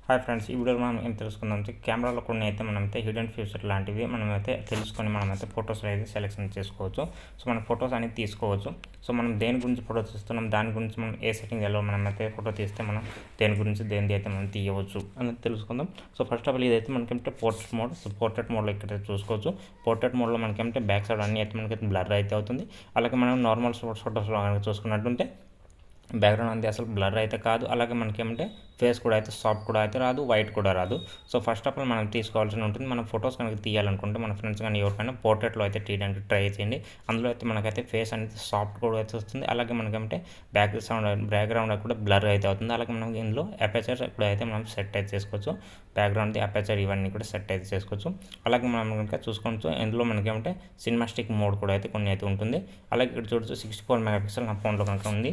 Hi friends, ఈ వీడియోలో మనం ఏం తెలుసుకుందామంటే కెమెరాలో కొన్ని అయితే మనమైతే హిడెన్ ఫీచర్ లాంటివి మనమైతే తెలుసుకొని మనమైతే ఫొటోస్ అయితే సెలెక్షన్ చేసుకోవచ్చు. సో మన ఫొటోస్ అనేది తీసుకోవచ్చు. సో మనం దేని గురించి ఫోటో తీస్తున్నాం, దాని గురించి మనం ఏ సెట్టింగ్ ఎలా మనమైతే ఫోటో తీస్తే మనం దేని గురించి దేనిది అయితే మనం తీయవచ్చు అనేది తెలుసుకుందాం. సో ఫస్ట్ ఆఫ్ ఆల్ ఇదైతే మనకేంటే పోర్ట్రేట్ మోడ్. సో పోర్ట్రేట్ మోడ్లో ఇక్కడ చూసుకోవచ్చు. పోర్ట్రేట్ మోడ్లో మనకేంటే బ్యాక్ సైడ్ అన్నీ అయితే మనకైతే బ్లర్ అయితే అవుతుంది. అలాగే మనం నార్మల్ ఫోటోస్లో కనుక చూసుకున్నట్టుంటే బ్యాక్గ్రౌండ్ అంతే అసలు బ్లర్ అయితే కాదు. అలాగే మనకేమంటే ఫేస్ కూడా అయితే సాఫ్ట్ కూడా అయితే రాదు, వైట్ కూడా రాదు. సో ఫస్ట్ ఆఫ్ ఆల్ మనం తీసుకోవాల్సి ఉంటుంది. మనం ఫొటోస్ కనుక తీయాలనుకుంటే మన ఫ్రెండ్స్ కానీ ఎవరికైనా పోర్ట్రేట్లో అయితే తీయడానికి ట్రై చేయండి. అందులో అయితే మనకైతే ఫేస్ అనేది సాఫ్ట్ కూడా అయితే వస్తుంది. అలాగే మనకేమంటే బ్యాక్గ్రౌండ్ కూడా బ్లర్ అయితే అవుతుంది. అలాగే మనం ఇందులో అపేచర్ కూడా అయితే మనం సెట్ అయితే చేసుకోవచ్చు. బ్యాక్గ్రౌండ్ది అపేచర్ ఇవన్నీ కూడా సెట్ అయితే చేసుకోవచ్చు. అలాగే మనం కనుక చూసుకోవచ్చు ఇందులో మనకేమంటే సినిమాస్టిక్ మోడ్ కూడా అయితే కొన్ని అయితే ఉంటుంది. అలాగే ఇక్కడ చూడొచ్చు 64 మెగాపిక్సెల్ నా ఫోన్లో కనుక ఉంది.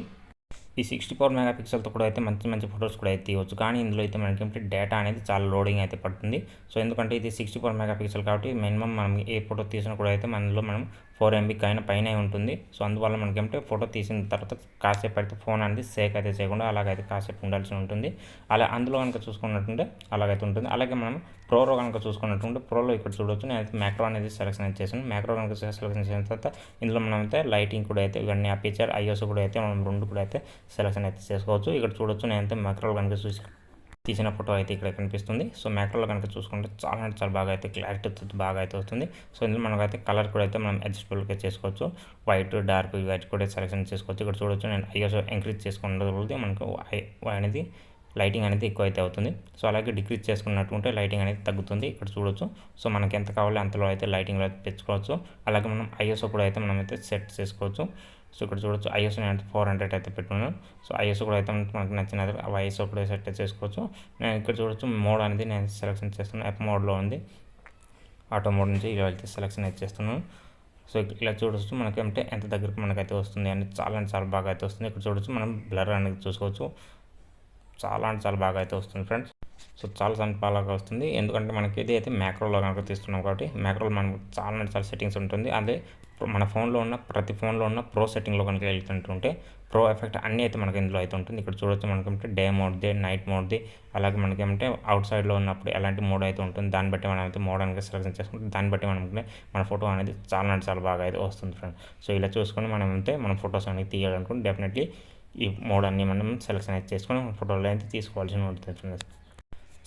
ఈ 64 మెగాపిక్సెల్తో కూడా అయితే మంచి మంచి ఫొటోస్ కూడా అయితే తీయవచ్చు. కానీ ఇందులో అయితే మనకి డేటా అనేది చాలా లోడింగ్ అయితే పడుతుంది. సో ఎందుకంటే ఇది 64 మెగాపిక్సెల్ కాబట్టి మినిమం మనం ఏ ఫోటో తీసినా కూడా అయితే మనలో మనం 4 MB పైనే ఉంటుంది. సో అందువల్ల మనకేంటే ఫోటో తీసిన తర్వాత కాసేపు అయితే ఫోన్ అనేది సేక్ అయితే చేయకుండా అలాగైతే కాసేపు ఉండాల్సి ఉంటుంది. అలా అందులో కనుక చూసుకున్నట్టుంటే అలాగైతే ఉంటుంది. అలాగే మనం ప్రోలో కనుక చూసుకున్నట్టుంటే ప్రోలో ఇక్కడ చూడవచ్చు. నేనైతే మ్యాక్రో అనేది సెలెక్షన్ అయితే చేశాను. మ్యాక్రో కనుక సెలెక్షన్ చేసిన తర్వాత ఇందులో మనం అయితే లైటింగ్ కూడా అయితే ఇవన్నీ అపేచర్ ఐఎస్ కూడా అయితే మనం రెండు కూడా అయితే సెలెక్షన్ అయితే చేసుకోవచ్చు. ఇక్కడ చూడొచ్చు నేనైతే మ్యాక్రోలో కనుక తీసిన ఫోటో అయితే ఇక్కడ కనిపిస్తుంది. సో మ్యాక్రోలో కనుక చూసుకుంటే చాలా అంటే చాలా బాగా అయితే క్లారిటీ బాగా అయితే వస్తుంది. సో ఇందులో మనకైతే కలర్ కూడా అయితే మనం అడ్జస్టబుల్గా చేసుకోవచ్చు. వైట్, డార్క్ వైట్ కూడా సెలెక్షన్ చేసుకోవచ్చు. ఇక్కడ చూడొచ్చు నేను ఐఎస్ ఇంక్రీజ్ చేసుకున్నది మనకు అనేది లైటింగ్ అనేది ఎక్కువ అయితే అవుతుంది. సో అలాగే డిక్రీజ్ చేసుకున్నట్టుంటే లైటింగ్ అనేది తగ్గుతుంది. ఇక్కడ చూడొచ్చు. సో మనకి ఎంత కావాలో అంతలో అయితే లైటింగ్లో అయితే తెచ్చుకోవచ్చు. అలాగే మనం ఐఎస్ఓ కూడా అయితే మనమైతే సెట్ చేసుకోవచ్చు. సో ఇక్కడ చూడొచ్చు ఐఎస్ఓ నేను 400 అయితే పెట్టుకున్నాను. సో ఐఎస్ఓ కూడా అయితే మనకు నచ్చినది ఐఎస్ఓ కూడా సెట్ చేసుకోవచ్చు. నేను ఇక్కడ చూడొచ్చు మోడ్ అనేది నేను సెలెక్షన్ చేస్తున్నాను. యాప్ మోడ్లో ఉంది. ఆటో మోడ్ నుంచి ఇలా అయితే సెలెక్షన్ అయితే చేస్తున్నాను. సో ఇలా చూడొచ్చు మనకేంటే ఎంత దగ్గరకు మనకైతే వస్తుంది అని చాలా అంటే చాలా బాగా అయితే వస్తుంది. ఇక్కడ చూడొచ్చు మనం బ్లర్ అనేది చూసుకోవచ్చు. చాలా అంటే చాలా బాగా అయితే వస్తుంది ఫ్రెండ్స్. సో చాలా బాగా వస్తుంది. ఎందుకంటే మనకి ఇది అయితే మ్యాక్రోలో కనుక తీస్తున్నాం కాబట్టి మ్యాక్రోలో మనకు చాలా అంటే చాలా సెట్టింగ్స్ ఉంటుంది. అదే మన ఫోన్లో ఉన్న ప్రతి ఫోన్లో ఉన్న ప్రో సెట్టింగ్లో కనుక వెళ్తుంటుంటే ప్రో ఎఫెక్ట్ అన్నీ అయితే మనకి ఇందులో అయితే ఉంటుంది. ఇక్కడ చూడొచ్చు మనకేంటే డే మోడ్ది, నైట్ మోడ్ది, అలాగే మనకేంటే అవుట్ సైడ్లో ఉన్నప్పుడు ఎలాంటి మోడ్ అయితే ఉంటుంది దాన్ని బట్టి మనం అయితే మోడ్ అనేది సెలెక్షన్ చేసుకుంటే దాన్ని బట్టి మన ఫోటో అనేది చాలా అంటే చాలా బాగా అయితే వస్తుంది ఫ్రెండ్స్. సో ఇలా చూసుకొని మనం అయితే మన ఫొటోస్ అనేది తీయాలనుకుంటే డెఫినెట్లీ ఈ మోడ్ అన్నీ మనం సెలెక్షన్ అయితే చేసుకొని ఫోటోలు అయితే తీసుకోవాల్సి ఉంటుంది ఫ్రెండ్స్.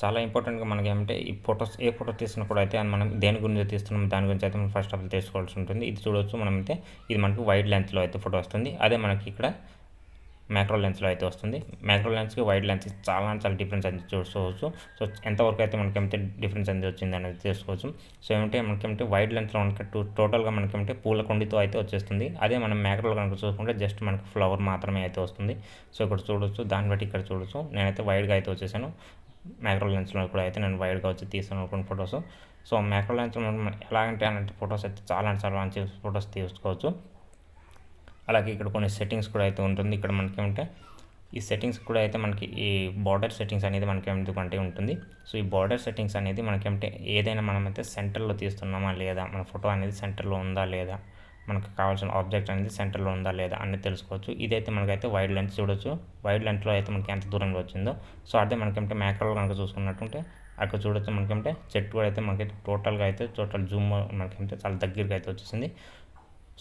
చాలా ఇంపార్టెంట్గా మనకి ఏమంటే ఈ ఫొటోస్ ఏ ఫోటో తీసినా కూడా అయితే మనం దేని గురించి తీస్తున్నాం దాని గురించి అయితే మనం ఫస్ట్ ఆఫ్ ఆల్ తీసుకోవాల్సి ఉంటుంది. ఇది చూడవచ్చు మనం అయితే ఇది మనకు వైడ్ లెన్స్లో అయితే ఫోటో వస్తుంది. అదే మనకి ఇక్కడ మ్యాక్రో లెన్స్లో అయితే వస్తుంది. మ్యాక్రో లెన్స్కి వైడ్ లెన్స్ చాలా చాలా డిఫరెన్స్ అనేది చూసుకోవచ్చు. సో ఎంతవరకు అయితే మనకేమైతే డిఫరెన్స్ అనేది వచ్చింది అనేది తీసుకోవచ్చు. సో ఏమంటే మనకేమంటే వైడ్ లెన్స్లో మనకి టోటల్గా మనకేమంటే పూల కొండితో అయితే వచ్చేస్తుంది. అదే మనం మ్యాక్రోలో కనుక చూసుకుంటే జస్ట్ మనకు ఫ్లవర్ మాత్రమే అయితే వస్తుంది. సో ఇక్కడ చూడొచ్చు, దాన్ని బట్టి ఇక్కడ చూడొచ్చు. నేనైతే వైడ్గా అయితే వచ్చేసాను. మ్యాక్రో లెన్స్లో కూడా అయితే నేను వైడ్గా వచ్చి తీస్తాను కొన్ని ఫొటోస్. సో మ్యాక్రో లెన్స్లో ఎలాగంటే అలాంటి ఫొటోస్ అయితే చాలా చాలా మంచి ఫొటోస్ తీసుకోవచ్చు. అలాగే ఇక్కడ కొన్ని సెట్టింగ్స్ కూడా అయితే ఉంటుంది. ఇక్కడ మనకి ఏమంటే ఈ సెట్టింగ్స్ కూడా అయితే మనకి ఈ బార్డర్ సెట్టింగ్స్ అనేది మనకి ఎందుకంటే ఉంటుంది. సో ఈ బార్డర్ సెట్టింగ్స్ అనేది మనకేమంటే ఏదైనా మనమైతే సెంటర్లో తీస్తున్నామా లేదా, మన ఫోటో అనేది సెంటర్లో ఉందా లేదా, మనకు కావాల్సిన ఆబ్జెక్ట్ అనేది సెంటర్లో ఉందా లేదా అని తెలుసుకోవచ్చు. ఇదైతే మనకైతే వైడ్ లెన్స్ చూడొచ్చు. వైడ్ లెన్స్లో అయితే మనకి ఎంత దూరంలో వచ్చిందో. సో అదే మనకేంటే మ్యాక్రోలో కనుక చూసుకున్నట్టుంటే అక్కడ చూడొచ్చు మనకేంటే చెట్టు కూడా అయితే మనకి టోటల్గా అయితే టోటల్ జూమ్ మనకేంటే చాలా దగ్గరగా అయితే వచ్చేసింది.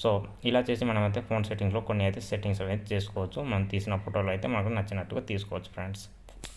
సో ఇలా చేసి మనమైతే ఫోన్ సెట్టింగ్స్లో కొన్ని అయితే సెట్టింగ్స్ అయితే చేసుకోవచ్చు. మనం తీసిన ఫోటోలు అయితే మనకు నచ్చినట్టుగా తీసుకోవచ్చు ఫ్రెండ్స్.